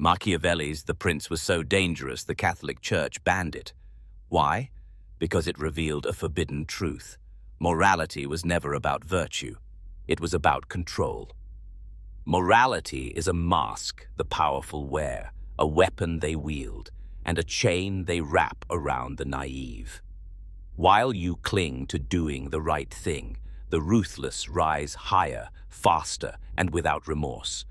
Machiavelli's The Prince was so dangerous the Catholic Church banned it. Why? Because it revealed a forbidden truth. Morality was never about virtue. It was about control. Morality is a mask the powerful wear, a weapon they wield, and a chain they wrap around the naive. While you cling to doing the right thing, the ruthless rise higher, faster, and without remorse.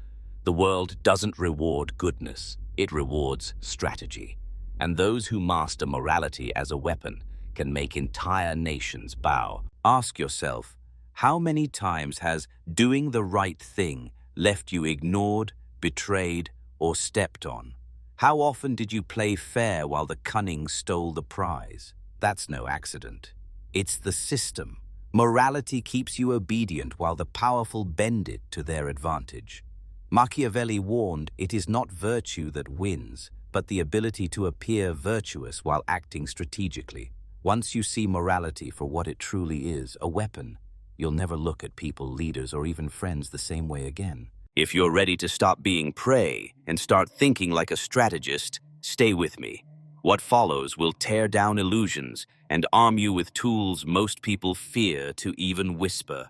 The world doesn't reward goodness, it rewards strategy. And those who master morality as a weapon can make entire nations bow. Ask yourself, how many times has doing the right thing left you ignored, betrayed, or stepped on? How often did you play fair while the cunning stole the prize? That's no accident. It's the system. Morality keeps you obedient while the powerful bend it to their advantage. Machiavelli warned it is not virtue that wins, but the ability to appear virtuous while acting strategically. Once you see morality for what it truly is, a weapon, you'll never look at people, leaders, or even friends the same way again. If you're ready to stop being prey and start thinking like a strategist, stay with me. What follows will tear down illusions and arm you with tools most people fear to even whisper.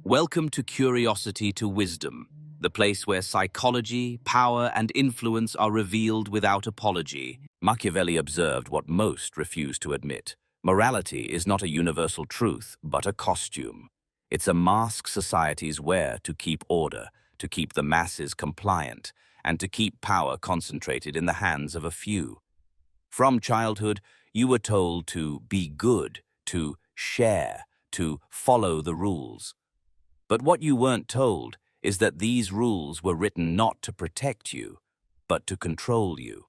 Welcome to Curiosity to Wisdom, the place where psychology, power, and influence are revealed without apology. Machiavelli observed what most refuse to admit. Morality is not a universal truth, but a costume. It's a mask societies wear to keep order, to keep the masses compliant, and to keep power concentrated in the hands of a few. From childhood, you were told to be good, to share, to follow the rules. But what you weren't told is that these rules were written not to protect you, but to control you.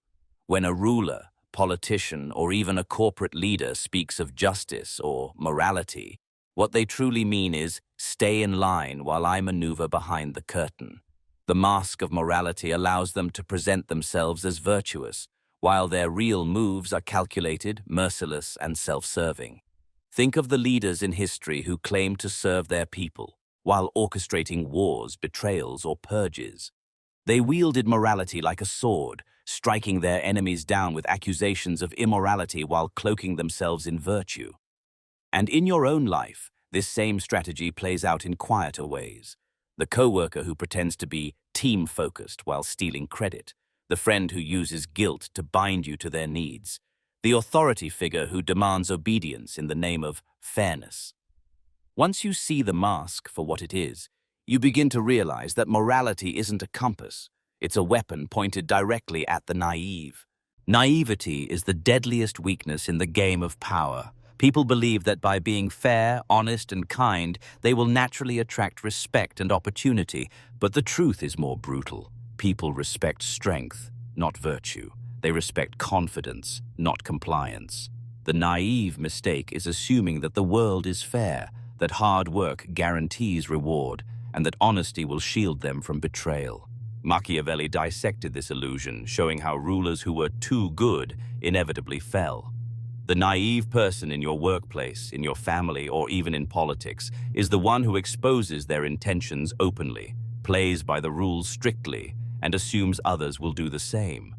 When a ruler, politician, or even a corporate leader speaks of justice or morality, what they truly mean is, stay in line while I maneuver behind the curtain. The mask of morality allows them to present themselves as virtuous, while their real moves are calculated, merciless, and self-serving. Think of the leaders in history who claim to serve their people, while orchestrating wars, betrayals, or purges. They wielded morality like a sword, striking their enemies down with accusations of immorality while cloaking themselves in virtue. And in your own life, this same strategy plays out in quieter ways. The coworker who pretends to be team-focused while stealing credit, the friend who uses guilt to bind you to their needs, the authority figure who demands obedience in the name of fairness. Once you see the mask for what it is, you begin to realize that morality isn't a compass. It's a weapon pointed directly at the naive. Naivety is the deadliest weakness in the game of power. People believe that by being fair, honest, and kind, they will naturally attract respect and opportunity. But the truth is more brutal. People respect strength, not virtue. They respect confidence, not compliance. The naive mistake is assuming that the world is fair, that hard work guarantees reward, and that honesty will shield them from betrayal. Machiavelli dissected this illusion, showing how rulers who were too good inevitably fell. The naive person in your workplace, in your family, or even in politics is the one who exposes their intentions openly, plays by the rules strictly, and assumes others will do the same.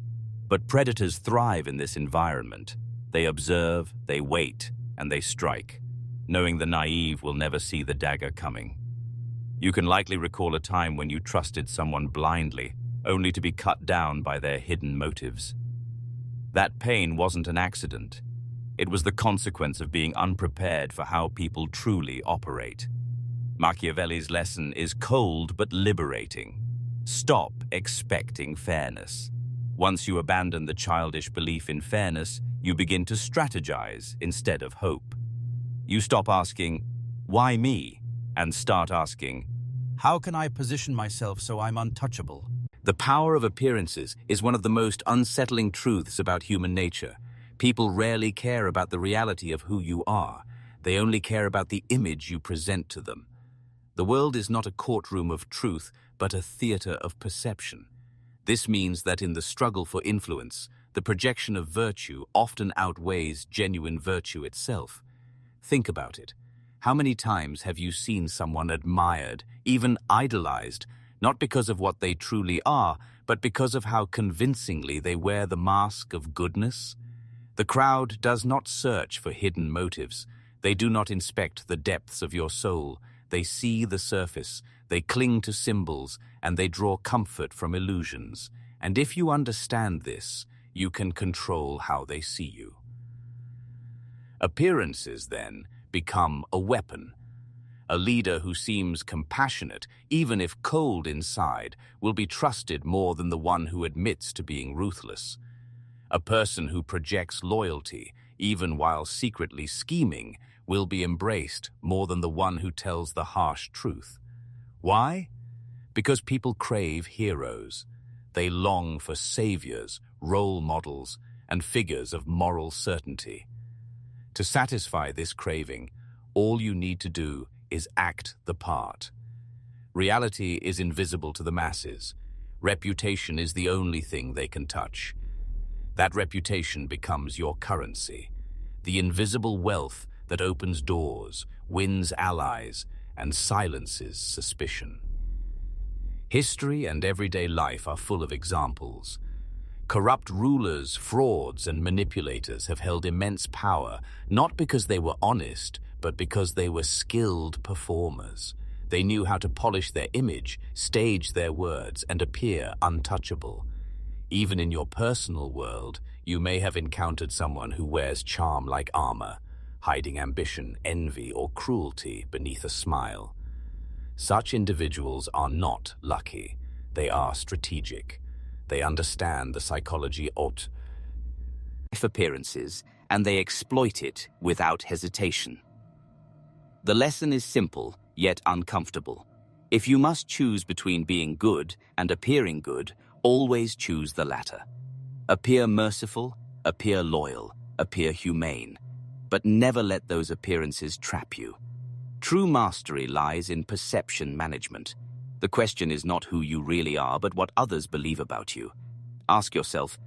But predators thrive in this environment. They observe, they wait, and they strike, knowing the naive will never see the dagger coming. You can likely recall a time when you trusted someone blindly, only to be cut down by their hidden motives. That pain wasn't an accident. It was the consequence of being unprepared for how people truly operate. Machiavelli's lesson is cold but liberating. Stop expecting fairness. Once you abandon the childish belief in fairness, you begin to strategize instead of hope. You stop asking, "Why me?" and start asking, "How can I position myself so I'm untouchable?" The power of appearances is one of the most unsettling truths about human nature. People rarely care about the reality of who you are. They only care about the image you present to them. The world is not a courtroom of truth, but a theater of perception. This means that in the struggle for influence, the projection of virtue often outweighs genuine virtue itself. Think about it. How many times have you seen someone admired, even idolized, not because of what they truly are, but because of how convincingly they wear the mask of goodness. The crowd does not search for hidden motives. They do not inspect the depths of your soul. They see the surface, they cling to symbols, and they draw comfort from illusions. And if you understand this, you can control how they see you. Appearances, then, become a weapon. A leader who seems compassionate, even if cold inside, will be trusted more than the one who admits to being ruthless. A person who projects loyalty, even while secretly scheming, will be embraced more than the one who tells the harsh truth. Why? Because people crave heroes. They long for saviors, role models, and figures of moral certainty. To satisfy this craving, all you need to do is act the part. Reality is invisible to the masses. Reputation is the only thing they can touch. That reputation becomes your currency, the invisible wealth that opens doors, wins allies, and silences suspicion. History and everyday life are full of examples. Corrupt rulers, frauds, and manipulators have held immense power, not because they were honest, but because they were skilled performers. They knew how to polish their image, stage their words, and appear untouchable. Even in your personal world, you may have encountered someone who wears charm like armor, hiding ambition, envy, or cruelty beneath a smile. Such individuals are not lucky. They are strategic. They understand the psychology of appearances, and they exploit it without hesitation. The lesson is simple, yet uncomfortable. If you must choose between being good and appearing good, always choose the latter. Appear merciful, appear loyal, appear humane, but never let those appearances trap you. True mastery lies in perception management. The question is not who you really are, but what others believe about you. Ask yourself,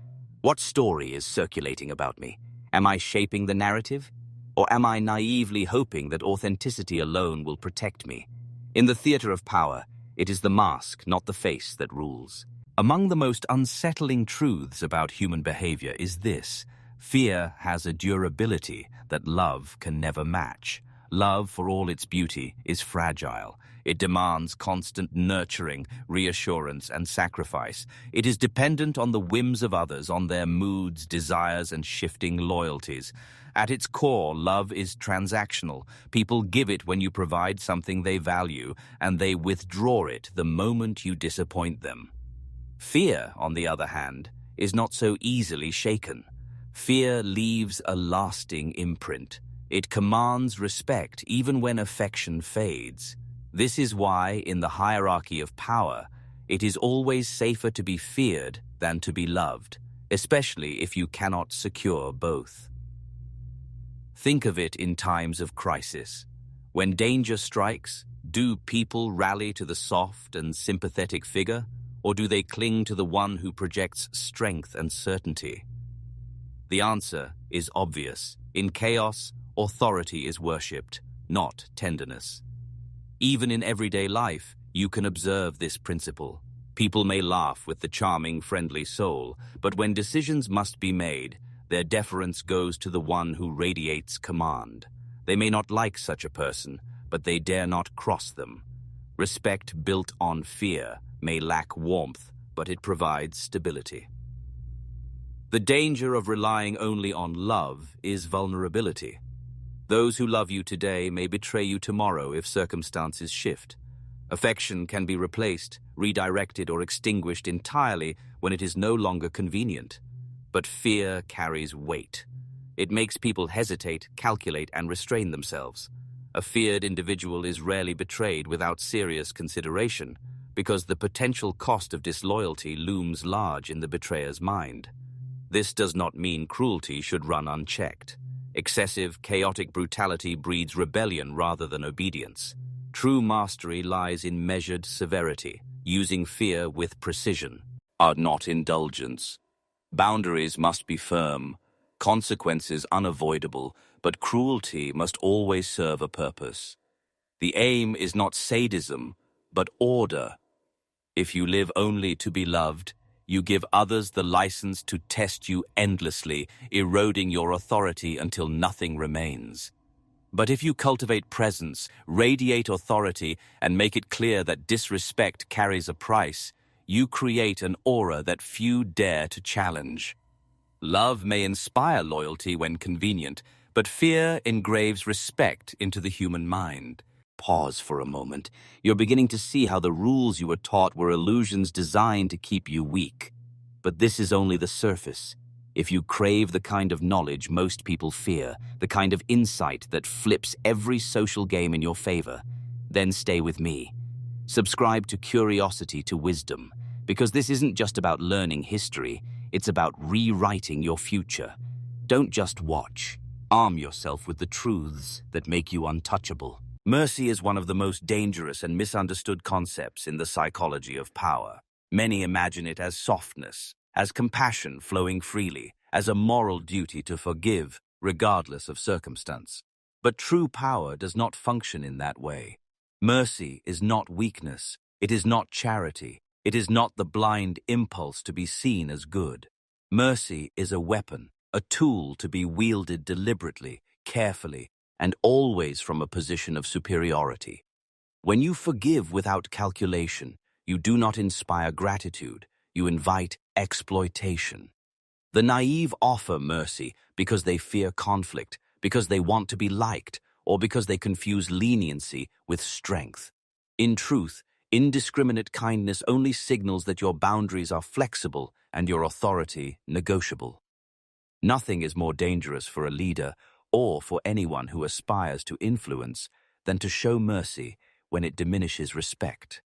what story is circulating about me? Am I shaping the narrative? Or am I naively hoping that authenticity alone will protect me? In the theater of power, it is the mask, not the face, that rules. Among the most unsettling truths about human behavior is this: fear has a durability that love can never match. Love, for all its beauty, is fragile. It demands constant nurturing, reassurance, and sacrifice. It is dependent on the whims of others, on their moods, desires, and shifting loyalties. At its core, love is transactional. People give it when you provide something they value, and they withdraw it the moment you disappoint them. Fear, on the other hand, is not so easily shaken. Fear leaves a lasting imprint. It commands respect even when affection fades. This is why, in the hierarchy of power, it is always safer to be feared than to be loved, especially if you cannot secure both. Think of it in times of crisis. When danger strikes, do people rally to the soft and sympathetic figure, or do they cling to the one who projects strength and certainty? The answer is obvious. In chaos, authority is worshipped, not tenderness. Even in everyday life, you can observe this principle. People may laugh with the charming, friendly soul, but when decisions must be made, their deference goes to the one who radiates command. They may not like such a person, but they dare not cross them. Respect built on fear may lack warmth, but it provides stability. The danger of relying only on love is vulnerability. Those who love you today may betray you tomorrow if circumstances shift. Affection can be replaced, redirected, or extinguished entirely when it is no longer convenient. But fear carries weight. It makes people hesitate, calculate, and restrain themselves. A feared individual is rarely betrayed without serious consideration, because the potential cost of disloyalty looms large in the betrayer's mind. This does not mean cruelty should run unchecked. Excessive, chaotic brutality breeds rebellion rather than obedience. True mastery lies in measured severity, using fear with precision, not indulgence. Boundaries must be firm, consequences unavoidable, but cruelty must always serve a purpose. The aim is not sadism, but order. If you live only to be loved, you give others the license to test you endlessly, eroding your authority until nothing remains. But if you cultivate presence, radiate authority, and make it clear that disrespect carries a price, you create an aura that few dare to challenge. Love may inspire loyalty when convenient, but fear engraves respect into the human mind. Pause for a moment. You're beginning to see how the rules you were taught were illusions designed to keep you weak. But this is only the surface. If you crave the kind of knowledge most people fear, the kind of insight that flips every social game in your favor, then stay with me. Subscribe to Curiosity to Wisdom, because this isn't just about learning history, it's about rewriting your future. Don't just watch. Arm yourself with the truths that make you untouchable. Mercy is one of the most dangerous and misunderstood concepts in the psychology of power. Many imagine it as softness, as compassion flowing freely, as a moral duty to forgive, regardless of circumstance. But true power does not function in that way. Mercy is not weakness. It is not charity. It is not the blind impulse to be seen as good. Mercy is a weapon, a tool to be wielded deliberately, carefully, and always from a position of superiority. When you forgive without calculation, you do not inspire gratitude, you invite exploitation. The naive offer mercy because they fear conflict, because they want to be liked, or because they confuse leniency with strength. In truth, indiscriminate kindness only signals that your boundaries are flexible and your authority negotiable. Nothing is more dangerous for a leader or for anyone who aspires to influence than to show mercy when it diminishes respect.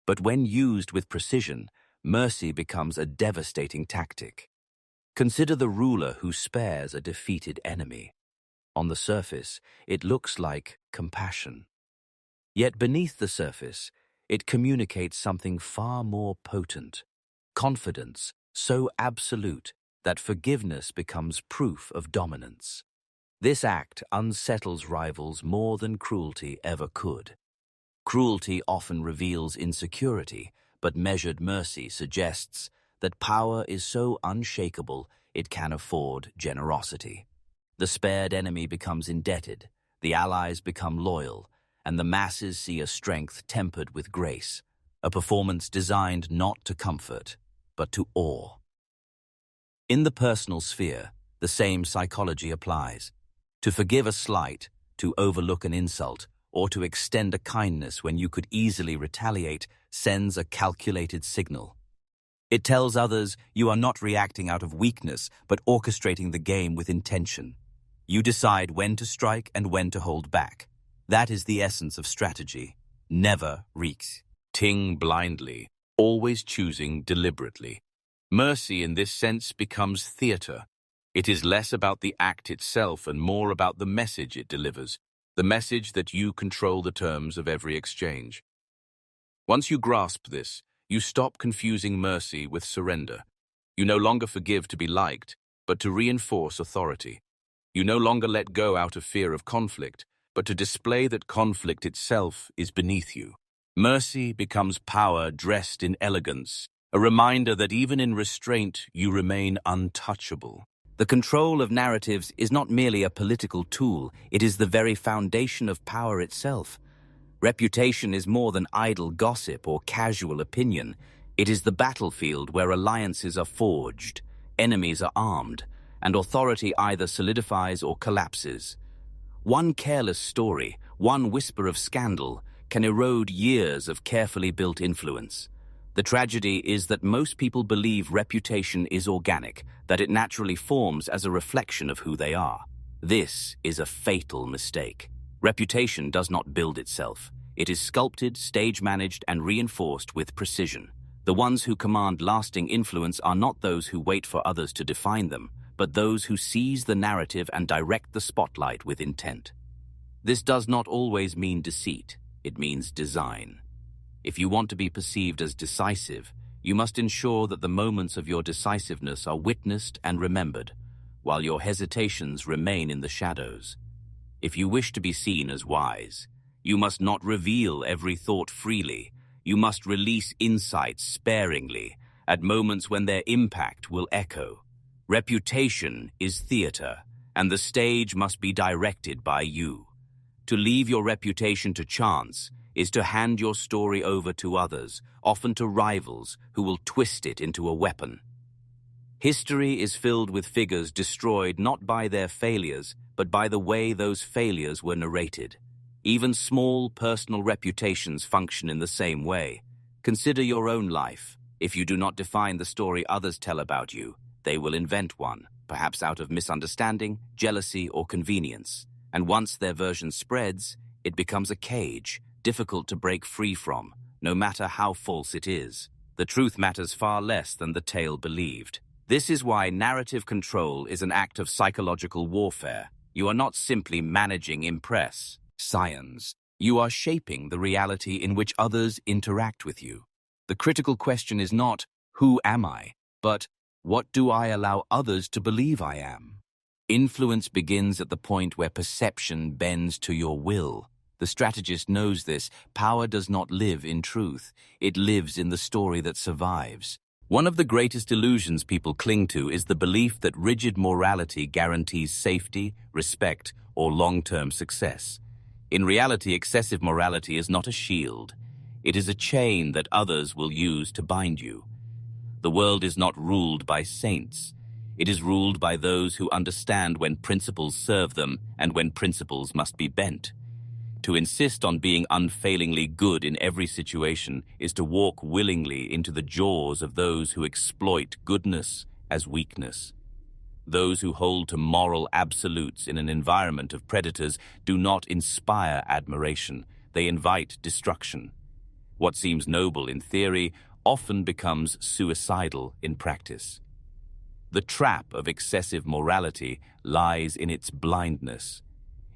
But when used with precision, mercy becomes a devastating tactic. Consider the ruler who spares a defeated enemy. On the surface, it looks like compassion. Yet beneath the surface, it communicates something far more potent. Confidence, so absolute that forgiveness becomes proof of dominance. This act unsettles rivals more than cruelty ever could. Cruelty often reveals insecurity, but measured mercy suggests that power is so unshakable it can afford generosity. The spared enemy becomes indebted, the allies become loyal, and the masses see a strength tempered with grace, a performance designed not to comfort, but to awe. In the personal sphere, the same psychology applies. To forgive a slight, to overlook an insult, or to extend a kindness when you could easily retaliate sends a calculated signal. It tells others you are not reacting out of weakness, but orchestrating the game with intention. You decide when to strike and when to hold back. That is the essence of strategy. Never reacting blindly, always choosing deliberately. Mercy in this sense becomes theater. It is less about the act itself and more about the message it delivers, the message that you control the terms of every exchange. Once you grasp this, you stop confusing mercy with surrender. You no longer forgive to be liked, but to reinforce authority. You no longer let go out of fear of conflict, but to display that conflict itself is beneath you. Mercy becomes power dressed in elegance, a reminder that even in restraint you remain untouchable. The control of narratives is not merely a political tool, it is the very foundation of power itself. Reputation is more than idle gossip or casual opinion. It is the battlefield where alliances are forged, enemies are armed, and authority either solidifies or collapses. One careless story, one whisper of scandal, can erode years of carefully built influence. The tragedy is that most people believe reputation is organic, that it naturally forms as a reflection of who they are. This is a fatal mistake. Reputation does not build itself. It is sculpted, stage-managed, and reinforced with precision. The ones who command lasting influence are not those who wait for others to define them, but those who seize the narrative and direct the spotlight with intent. This does not always mean deceit. It means design. If you want to be perceived as decisive, you must ensure that the moments of your decisiveness are witnessed and remembered, while your hesitations remain in the shadows. If you wish to be seen as wise, you must not reveal every thought freely. You must release insights sparingly, at moments when their impact will echo. Reputation is theater, and the stage must be directed by you. To leave your reputation to chance is to hand your story over to others, often to rivals who will twist it into a weapon. History is filled with figures destroyed not by their failures, but by the way those failures were narrated. Even small personal reputations function in the same way. Consider your own life. If you do not define the story others tell about you, they will invent one, perhaps out of misunderstanding, jealousy, or convenience. And once their version spreads, it becomes a cage, difficult to break free from, no matter how false it is. The truth matters far less than the tale believed. This is why narrative control is an act of psychological warfare. You are not simply managing impress, science. You are shaping the reality in which others interact with you. The critical question is not, who am I, but what do I allow others to believe I am? Influence begins at the point where perception bends to your will. The strategist knows this. Power does not live in truth. It lives in the story that survives. One of the greatest illusions people cling to is the belief that rigid morality guarantees safety, respect, or long-term success. In reality, excessive morality is not a shield. It is a chain that others will use to bind you. The world is not ruled by saints. It is ruled by those who understand when principles serve them and when principles must be bent. To insist on being unfailingly good in every situation is to walk willingly into the jaws of those who exploit goodness as weakness. Those who hold to moral absolutes in an environment of predators do not inspire admiration. They invite destruction. What seems noble in theory often becomes suicidal in practice. The trap of excessive morality lies in its blindness.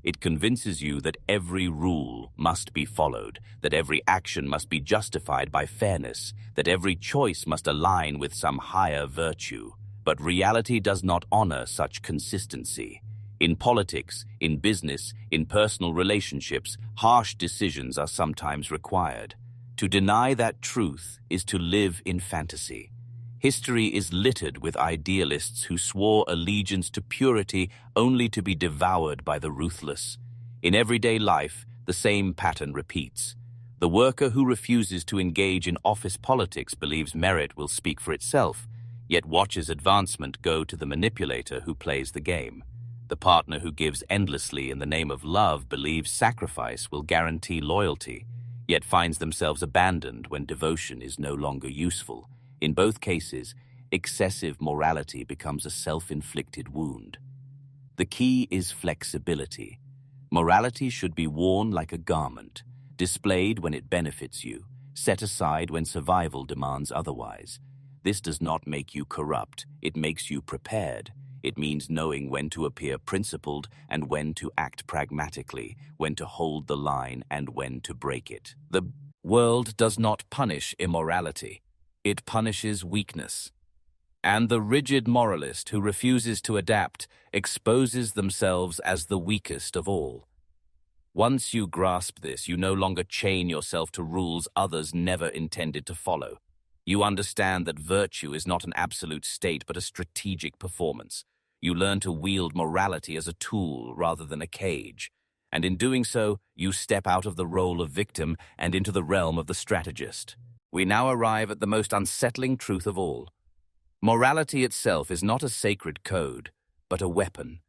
It convinces you that every rule must be followed, that every action must be justified by fairness, that every choice must align with some higher virtue. But reality does not honor such consistency. In politics, in business, in personal relationships, harsh decisions are sometimes required. To deny that truth is to live in fantasy. History is littered with idealists who swore allegiance to purity only to be devoured by the ruthless. In everyday life, the same pattern repeats. The worker who refuses to engage in office politics believes merit will speak for itself, yet watches advancement go to the manipulator who plays the game. The partner who gives endlessly in the name of love believes sacrifice will guarantee loyalty, yet finds themselves abandoned when devotion is no longer useful. In both cases, excessive morality becomes a self-inflicted wound. The key is flexibility. Morality should be worn like a garment, displayed when it benefits you, set aside when survival demands otherwise. This does not make you corrupt, it makes you prepared. It means knowing when to appear principled and when to act pragmatically, when to hold the line and when to break it. The world does not punish immorality. It punishes weakness. And the rigid moralist who refuses to adapt exposes themselves as the weakest of all. Once you grasp this, you no longer chain yourself to rules others never intended to follow. You understand that virtue is not an absolute state but a strategic performance. You learn to wield morality as a tool rather than a cage. And in doing so, you step out of the role of victim and into the realm of the strategist. We now arrive at the most unsettling truth of all. Morality itself is not a sacred code, but a weapon.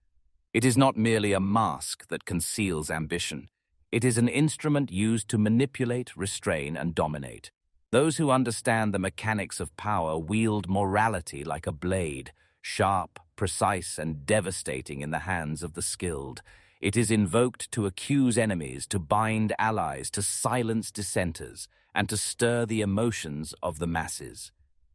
It is not merely a mask that conceals ambition. It is an instrument used to manipulate, restrain, and dominate. Those who understand the mechanics of power wield morality like a blade, sharp, precise, and devastating in the hands of the skilled. It is invoked to accuse enemies, to bind allies, to silence dissenters, and to stir the emotions of the masses.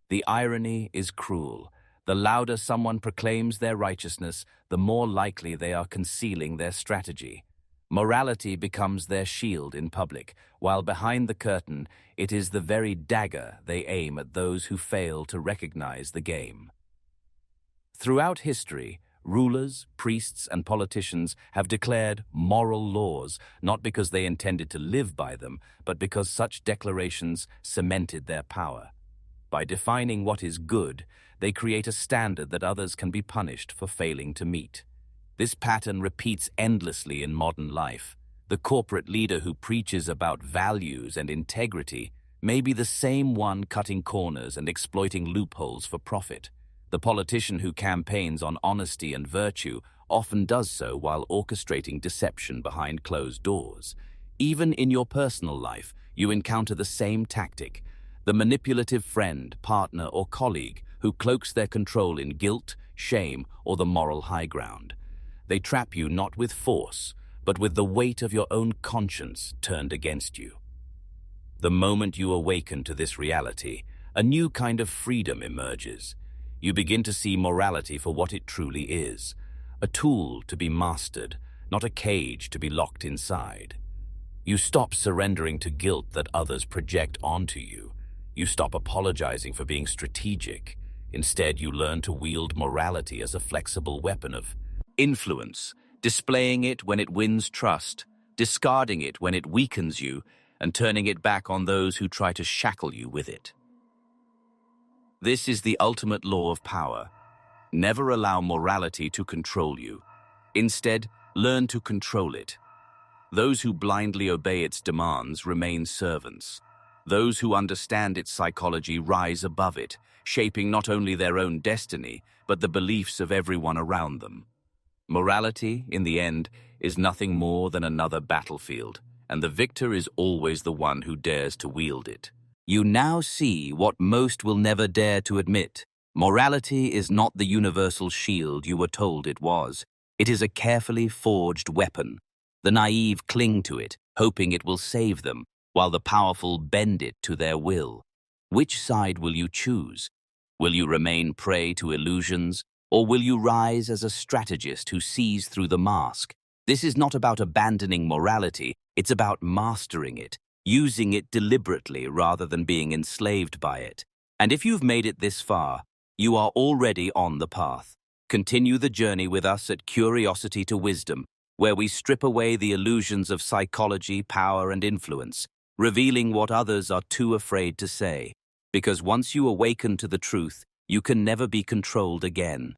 The irony is cruel. The louder someone proclaims their righteousness, the more likely they are concealing their strategy. Morality becomes their shield in public, while behind the curtain, it is the very dagger they aim at those who fail to recognize the game. Throughout history, Rulers, priests, and politicians have declared moral laws, not because they intended to live by them, but because such declarations cemented their power. By defining what is good, they create a standard that others can be punished for failing to meet. This pattern repeats endlessly in modern life. The corporate leader who preaches about values and integrity may be the same one cutting corners and exploiting loopholes for profit. The politician who campaigns on honesty and virtue often does so while orchestrating deception behind closed doors. Even in your personal life, you encounter the same tactic: the manipulative friend, partner, or colleague who cloaks their control in guilt, shame, or the moral high ground. They trap you not with force, but with the weight of your own conscience turned against you. The moment you awaken to this reality, a new kind of freedom emerges. You begin to see morality for what it truly is: a tool to be mastered, not a cage to be locked inside. You stop surrendering to guilt that others project onto you. You stop apologizing for being strategic. Instead, you learn to wield morality as a flexible weapon of influence, displaying it when it wins trust, discarding it when it weakens you, and turning it back on those who try to shackle you with it. This is the ultimate law of power. Never allow morality to control you. Instead, learn to control it. Those who blindly obey its demands remain servants. Those who understand its psychology rise above it, shaping not only their own destiny, but the beliefs of everyone around them. Morality, in the end, is nothing more than another battlefield, and the victor is always the one who dares to wield it. You now see what most will never dare to admit. Morality is not the universal shield you were told it was. It is a carefully forged weapon. The naive cling to it, hoping it will save them, while the powerful bend it to their will. Which side will you choose? Will you remain prey to illusions, or will you rise as a strategist who sees through the mask? This is not about abandoning morality, it's about mastering it, using it deliberately rather than being enslaved by it. And if you've made it this far, you are already on the path. Continue the journey with us at Curiosity to Wisdom, where we strip away the illusions of psychology, power, and influence, revealing what others are too afraid to say. Because once you awaken to the truth, you can never be controlled again.